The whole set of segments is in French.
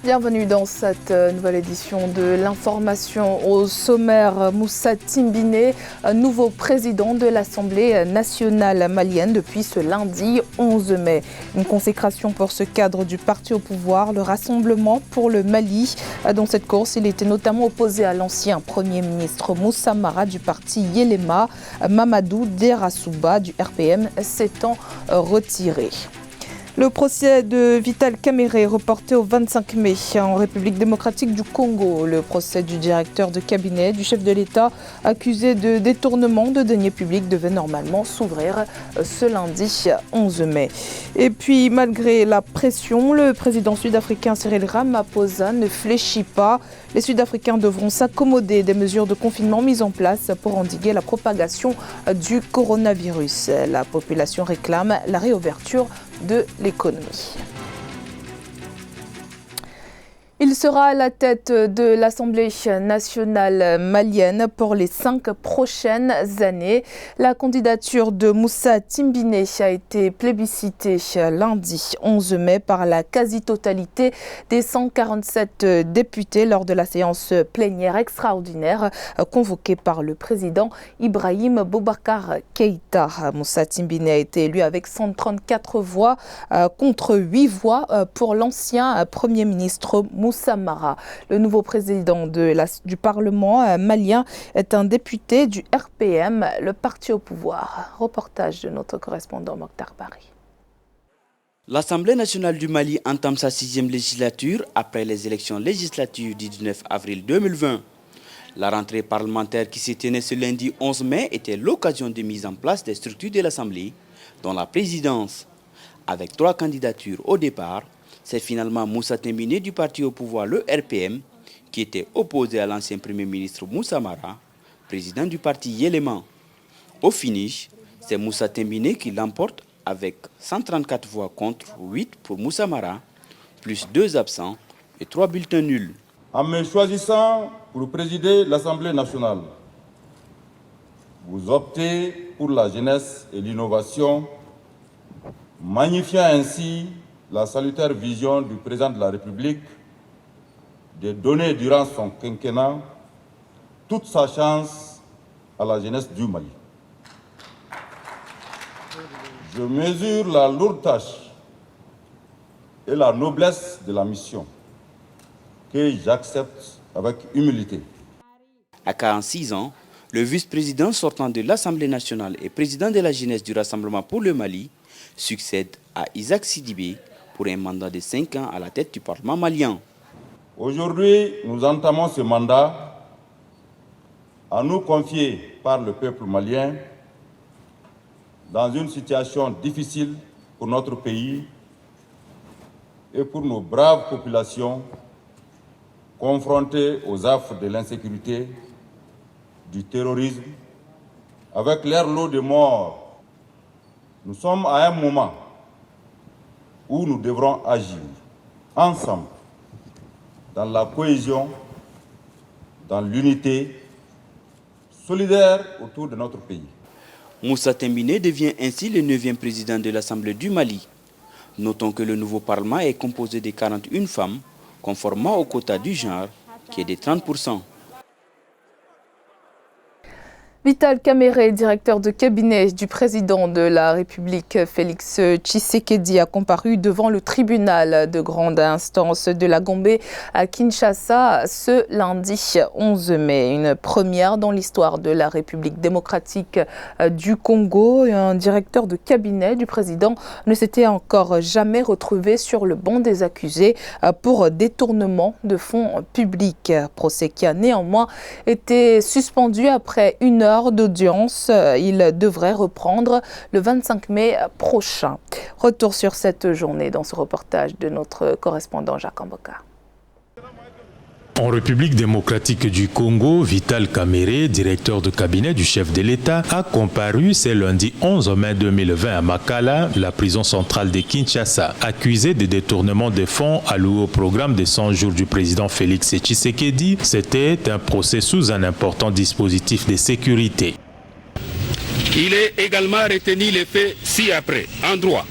Bienvenue dans cette nouvelle édition de l'information. Au sommaire, Moussa Timbine, nouveau président de l'Assemblée nationale malienne depuis ce lundi 11 mai. Une consécration pour ce cadre du parti au pouvoir, le Rassemblement pour le Mali. Dans cette course, il était notamment opposé à l'ancien Premier ministre Moussa Mara du parti Yelema. Mamadou Derassouba du RPM s'étant retiré. Le procès de Vital Kamerhe est reporté au 25 mai en République démocratique du Congo. Le procès du directeur de cabinet du chef de l'État accusé de détournement de deniers publics devait normalement s'ouvrir ce lundi 11 mai. Et puis, malgré la pression, le président sud-africain Cyril Ramaphosa ne fléchit pas. Les Sud-Africains devront s'accommoder des mesures de confinement mises en place pour endiguer la propagation du coronavirus. La population réclame la réouverture de l'économie. Il sera à la tête de l'Assemblée nationale malienne pour les 5 prochaines années. La candidature de Moussa Timbine a été plébiscitée lundi 11 mai par la quasi-totalité des 147 députés lors de la séance plénière extraordinaire convoquée par le président Ibrahim Boubacar Keïta. Moussa Timbine a été élu avec 134 voix contre 8 voix pour l'ancien Premier ministre Moussa Mara. Le nouveau président du Parlement malien est un député du RPM, le parti au pouvoir. Reportage de notre correspondant Mokhtar Bari. L'Assemblée nationale du Mali entame sa 6e législature après les élections législatives du 19 avril 2020. La rentrée parlementaire qui s'est tenue ce lundi 11 mai était l'occasion de mise en place des structures de l'Assemblée, dont la présidence. Avec 3 candidatures au départ, c'est finalement Moussa Timbine du parti au pouvoir, le RPM, qui était opposé à l'ancien Premier ministre Moussa Mara, président du parti Yelema. Au finish, c'est Moussa Timbine qui l'emporte avec 134 voix contre 8 pour Moussa Mara, plus 2 absents et 3 bulletins nuls. En me choisissant pour présider l'Assemblée nationale, vous optez pour la jeunesse et l'innovation, magnifiant ainsi la salutaire vision du président de la République de donner durant son quinquennat toute sa chance à la jeunesse du Mali. Je mesure la lourde tâche et la noblesse de la mission que j'accepte avec humilité. À 46 ans, le vice-président sortant de l'Assemblée nationale et président de la jeunesse du Rassemblement pour le Mali succède à Isaac Sidibé pour un mandat de 5 ans à la tête du Parlement malien. Aujourd'hui, nous entamons ce mandat à nous confier par le peuple malien dans une situation difficile pour notre pays et pour nos braves populations confrontées aux affres de l'insécurité, du terrorisme, avec leur lot de morts. Nous sommes à un moment où nous devrons agir ensemble, dans la cohésion, dans l'unité, solidaire autour de notre pays. Moussa Timbine devient ainsi le 9e président de l'Assemblée du Mali. Notons que le nouveau Parlement est composé de 41 femmes, conformément au quota du genre, qui est de 30%. Vital Kamerhe, directeur de cabinet du président de la République Félix Tshisekedi, a comparu devant le tribunal de grande instance de la Gombe à Kinshasa ce lundi 11 mai. Une première dans l'histoire de la République démocratique du Congo. Un directeur de cabinet du président ne s'était encore jamais retrouvé sur le banc des accusés pour détournement de fonds publics. Procès qui a néanmoins été suspendu après 1 heure d'audience. Il devrait reprendre le 25 mai prochain. Retour sur cette journée dans ce reportage de notre correspondant Jacques Amboka. En République démocratique du Congo, Vital Kamerhe, directeur de cabinet du chef de l'État, a comparu ce lundi 11 mai 2020 à Makala, la prison centrale de Kinshasa, accusé de détournement de fonds alloués au programme de 100 jours du président Félix Tshisekedi. C'était un procès sous un important dispositif de sécurité. Il est également retenu les faits ci-après, en droit.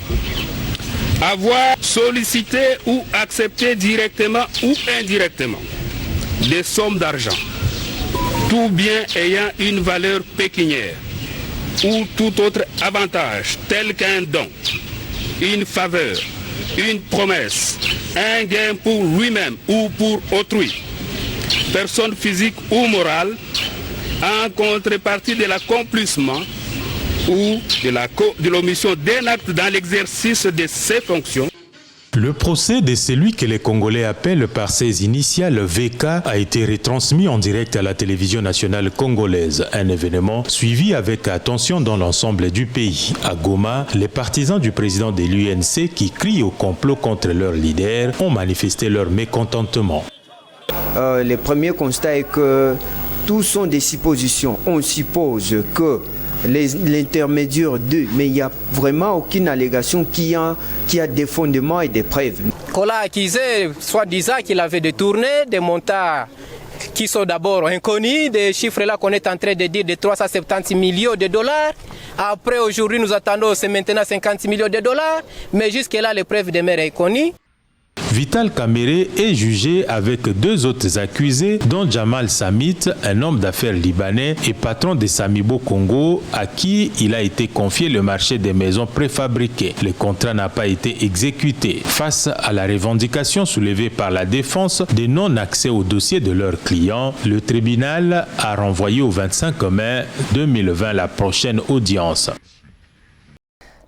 avoir sollicité ou accepté directement ou indirectement des sommes d'argent, tout bien ayant une valeur pécuniaire ou tout autre avantage tel qu'un don, une faveur, une promesse, un gain pour lui-même ou pour autrui, personne physique ou morale, en contrepartie de l'accomplissement ou de l'omission d'un acte dans l'exercice de ses fonctions. Le procès de celui que les Congolais appellent par ses initiales VK a été retransmis en direct à la télévision nationale congolaise. Un événement suivi avec attention dans l'ensemble du pays. À Goma, les partisans du président de l'UNC qui crient au complot contre leur leader ont manifesté leur mécontentement. Le premier constat est que tous sont des suppositions. On suppose que l'intermédiaire d'eux, mais il n'y a vraiment aucune allégation qui a des fondements et des preuves. Qu'on l'a accusé, soi-disant qu'il avait détourné des montants qui sont d'abord inconnus, des chiffres là qu'on est en train de dire de 370 millions de dollars. Après, aujourd'hui, nous attendons, c'est maintenant 50 millions de dollars, mais jusque-là, les preuves demeurent inconnues. Vital Kamerhe est jugé avec deux autres accusés, dont Jamal Samit, un homme d'affaires libanais et patron de Samibo Congo, à qui il a été confié le marché des maisons préfabriquées. Le contrat n'a pas été exécuté. Face à la revendication soulevée par la défense de non-accès au dossier de leurs clients, le tribunal a renvoyé au 25 mai 2020 la prochaine audience.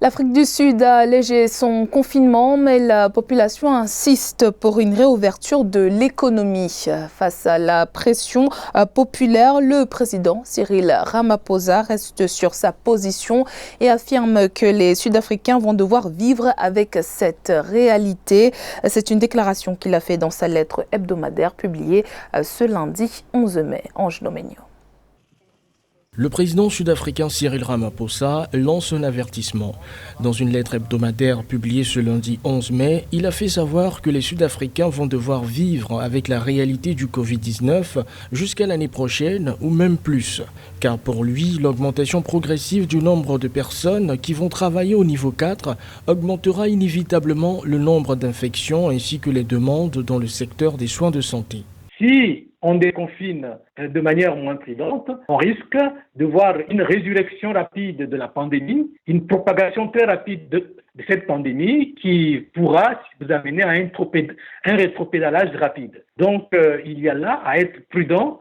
L'Afrique du Sud a allégé son confinement, mais la population insiste pour une réouverture de l'économie. Face à la pression populaire, le président Cyril Ramaphosa reste sur sa position et affirme que les Sud-Africains vont devoir vivre avec cette réalité. C'est une déclaration qu'il a faite dans sa lettre hebdomadaire publiée ce lundi 11 mai. Ange Nomenio. Le président sud-africain Cyril Ramaphosa lance un avertissement. Dans une lettre hebdomadaire publiée ce lundi 11 mai, il a fait savoir que les Sud-Africains vont devoir vivre avec la réalité du Covid-19 jusqu'à l'année prochaine ou même plus. Car pour lui, l'augmentation progressive du nombre de personnes qui vont travailler au niveau 4 augmentera inévitablement le nombre d'infections ainsi que les demandes dans le secteur des soins de santé. Si on déconfine de manière moins prudente, on risque de voir une résurrection rapide de la pandémie, une propagation très rapide de cette pandémie qui pourra vous amener à un rétropédalage rapide. Donc, il y a là à être prudent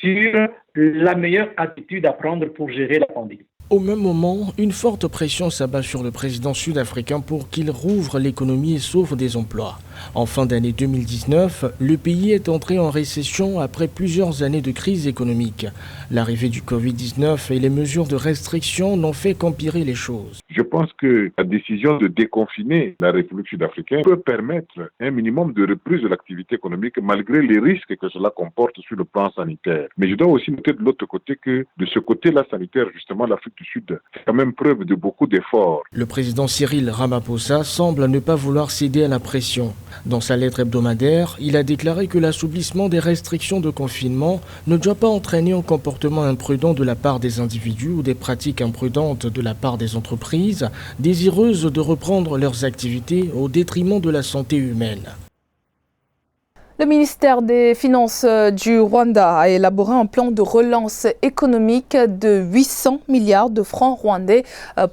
sur la meilleure attitude à prendre pour gérer la pandémie. Au même moment, une forte pression s'abat sur le président sud-africain pour qu'il rouvre l'économie et sauve des emplois. En fin d'année 2019, le pays est entré en récession après plusieurs années de crise économique. L'arrivée du Covid-19 et les mesures de restriction n'ont fait qu'empirer les choses. Je pense que la décision de déconfiner la République sud-africaine peut permettre un minimum de reprise de l'activité économique malgré les risques que cela comporte sur le plan sanitaire. Mais je dois aussi noter de l'autre côté que de ce côté-là sanitaire, justement, l'Afrique du Sud fait quand même preuve de beaucoup d'efforts. Le président Cyril Ramaphosa semble ne pas vouloir céder à la pression. Dans sa lettre hebdomadaire, il a déclaré que l'assouplissement des restrictions de confinement ne doit pas entraîner un comportement imprudent de la part des individus ou des pratiques imprudentes de la part des entreprises désireuses de reprendre leurs activités au détriment de la santé humaine. Le ministère des Finances du Rwanda a élaboré un plan de relance économique de 800 milliards de francs rwandais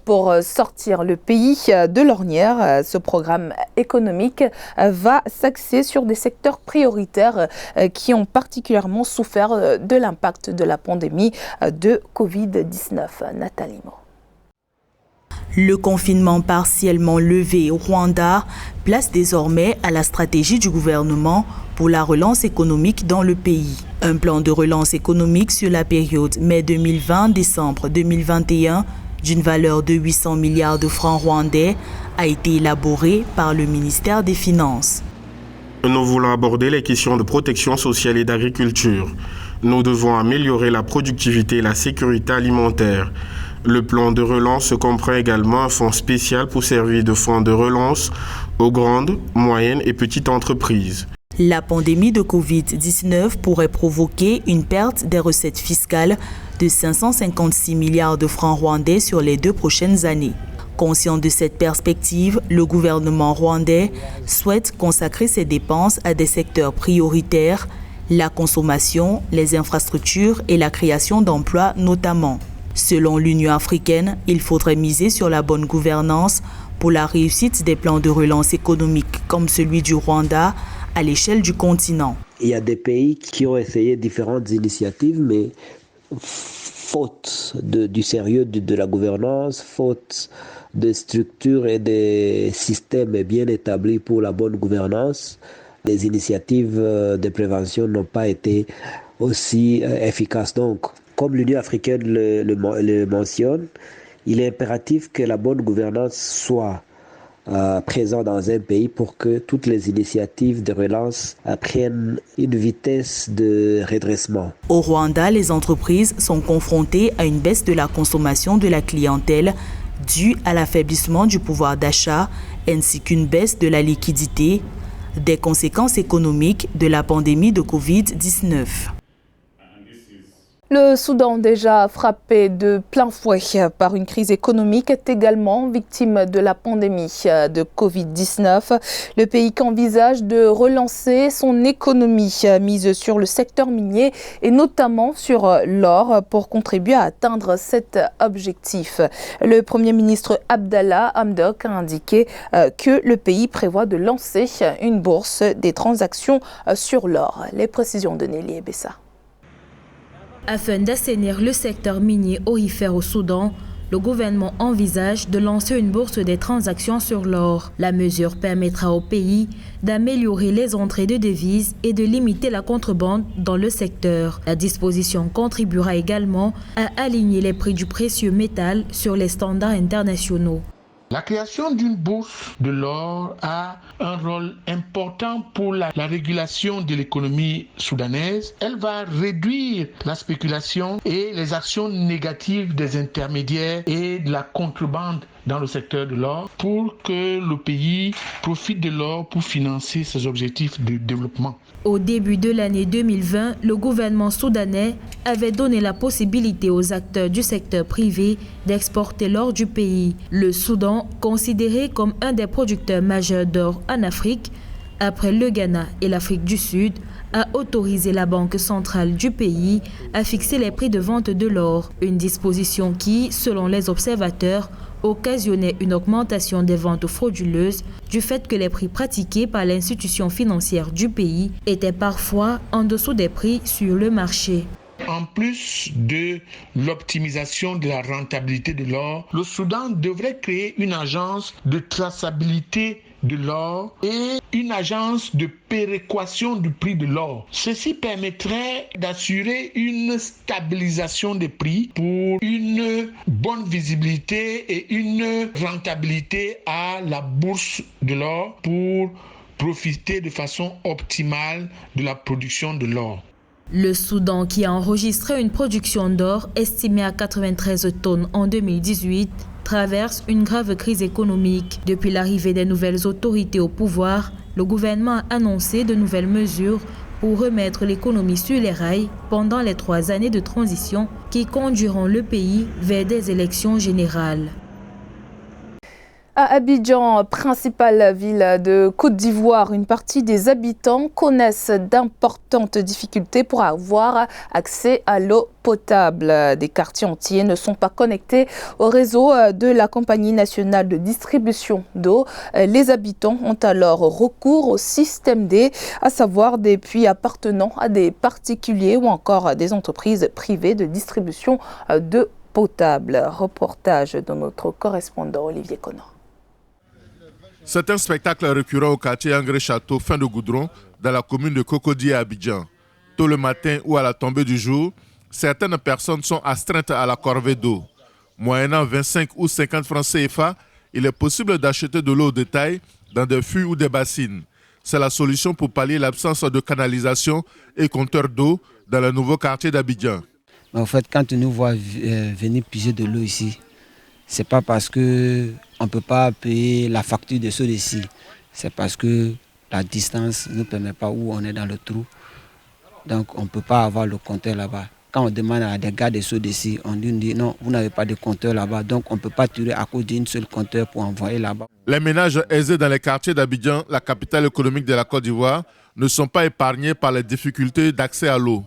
pour sortir le pays de l'ornière. Ce programme économique va s'axer sur des secteurs prioritaires qui ont particulièrement souffert de l'impact de la pandémie de Covid-19. Nathalie Mo. Le confinement partiellement levé au Rwanda place désormais à la stratégie du gouvernement pour la relance économique dans le pays. Un plan de relance économique sur la période mai 2020-décembre 2021 d'une valeur de 800 milliards de francs rwandais a été élaboré par le ministère des Finances. Nous voulons aborder les questions de protection sociale et d'agriculture. Nous devons améliorer la productivité et la sécurité alimentaire. Le plan de relance comprend également un fonds spécial pour servir de fonds de relance aux grandes, moyennes et petites entreprises. La pandémie de Covid-19 pourrait provoquer une perte des recettes fiscales de 556 milliards de francs rwandais sur les 2 prochaines années. Conscient de cette perspective, le gouvernement rwandais souhaite consacrer ses dépenses à des secteurs prioritaires, la consommation, les infrastructures et la création d'emplois notamment. Selon l'Union africaine, il faudrait miser sur la bonne gouvernance pour la réussite des plans de relance économique comme celui du Rwanda à l'échelle du continent. Il y a des pays qui ont essayé différentes initiatives, mais faute du sérieux de la gouvernance, faute de structures et de systèmes bien établis pour la bonne gouvernance, les initiatives de prévention n'ont pas été aussi efficaces. Donc, comme l'Union africaine le mentionne, il est impératif que la bonne gouvernance soit présente dans un pays pour que toutes les initiatives de relance prennent une vitesse de redressement. Au Rwanda, les entreprises sont confrontées à une baisse de la consommation de la clientèle due à l'affaiblissement du pouvoir d'achat ainsi qu'une baisse de la liquidité, des conséquences économiques de la pandémie de Covid-19. Le Soudan, déjà frappé de plein fouet par une crise économique, est également victime de la pandémie de Covid-19. Le pays qu'envisage de relancer son économie mise sur le secteur minier et notamment sur l'or pour contribuer à atteindre cet objectif. Le Premier ministre Abdallah Hamdok a indiqué que le pays prévoit de lancer une bourse des transactions sur l'or. Les précisions de Nelly Ebessa. Afin d'assainir le secteur minier aurifère au Soudan, le gouvernement envisage de lancer une bourse des transactions sur l'or. La mesure permettra au pays d'améliorer les entrées de devises et de limiter la contrebande dans le secteur. La disposition contribuera également à aligner les prix du précieux métal sur les standards internationaux. La création d'une bourse de l'or a un rôle important pour la régulation de l'économie soudanaise. Elle va réduire la spéculation et les actions négatives des intermédiaires et de la contrebande dans le secteur de l'or pour que le pays profite de l'or pour financer ses objectifs de développement. Au début de l'année 2020, le gouvernement soudanais avait donné la possibilité aux acteurs du secteur privé d'exporter l'or du pays. Le Soudan, considéré comme un des producteurs majeurs d'or en Afrique, après le Ghana et l'Afrique du Sud, a autorisé la Banque centrale du pays à fixer les prix de vente de l'or, une disposition qui, selon les observateurs, occasionnait une augmentation des ventes frauduleuses du fait que les prix pratiqués par l'institution financière du pays étaient parfois en dessous des prix sur le marché. En plus de l'optimisation de la rentabilité de l'or, le Soudan devrait créer une agence de traçabilité de l'or et une agence de péréquation du prix de l'or. Ceci permettrait d'assurer une stabilisation des prix pour une bonne visibilité et une rentabilité à la bourse de l'or pour profiter de façon optimale de la production de l'or. Le Soudan, qui a enregistré une production d'or estimée à 93 tonnes en 2018, traverse une grave crise économique. Depuis l'arrivée des nouvelles autorités au pouvoir, le gouvernement a annoncé de nouvelles mesures pour remettre l'économie sur les rails pendant les 3 années de transition qui conduiront le pays vers des élections générales. À Abidjan, principale ville de Côte d'Ivoire, une partie des habitants connaissent d'importantes difficultés pour avoir accès à l'eau potable. Des quartiers entiers ne sont pas connectés au réseau de la Compagnie nationale de distribution d'eau. Les habitants ont alors recours au système D, à savoir des puits appartenant à des particuliers ou encore à des entreprises privées de distribution d'eau potable. Reportage de notre correspondant Olivier Connor. C'est un spectacle récurrent au quartier Angré-Château, fin de Goudron, dans la commune de Cocody à Abidjan. Tôt le matin ou à la tombée du jour, certaines personnes sont astreintes à la corvée d'eau. Moyennant 25 ou 50 francs CFA, il est possible d'acheter de l'eau au détail dans des fûts ou des bassines. C'est la solution pour pallier l'absence de canalisation et compteur d'eau dans le nouveau quartier d'Abidjan. En fait, quand on nous voit venir puiser de l'eau ici, c'est pas parce qu'on ne peut pas payer la facture de ceux d'ici. C'est parce que la distance ne permet pas où on est dans le trou. Donc on ne peut pas avoir le compteur là-bas. Quand on demande à des gars des SODECI, on dit non, vous n'avez pas de compteur là-bas, donc on ne peut pas tirer à cause d'une seule compteur pour envoyer là-bas. Les ménages aisés dans les quartiers d'Abidjan, la capitale économique de la Côte d'Ivoire, ne sont pas épargnés par les difficultés d'accès à l'eau.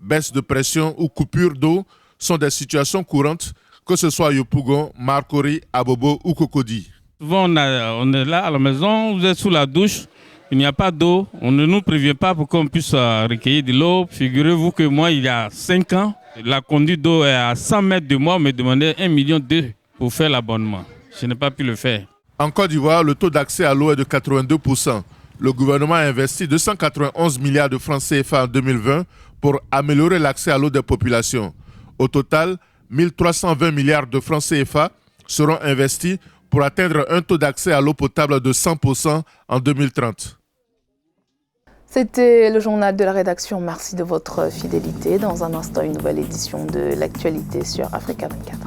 Baisse de pression ou coupure d'eau sont des situations courantes, que ce soit à Yopougon, Marcory, Abobo ou Cocody. Souvent on est là à la maison, vous êtes sous la douche, il n'y a pas d'eau, on ne nous prévient pas pour qu'on puisse recueillir de l'eau. Figurez-vous que moi, il y a 5 ans, la conduite d'eau est à 100 mètres de moi, on me demandait 1,2 million pour faire l'abonnement. Je n'ai pas pu le faire. En Côte d'Ivoire, le taux d'accès à l'eau est de 82%. Le gouvernement a investi 291 milliards de francs CFA en 2020 pour améliorer l'accès à l'eau des populations. Au total, 1320 milliards de francs CFA seront investis pour atteindre un taux d'accès à l'eau potable de 100% en 2030. C'était le journal de la rédaction. Merci de votre fidélité. Dans un instant, une nouvelle édition de l'actualité sur Africa 24.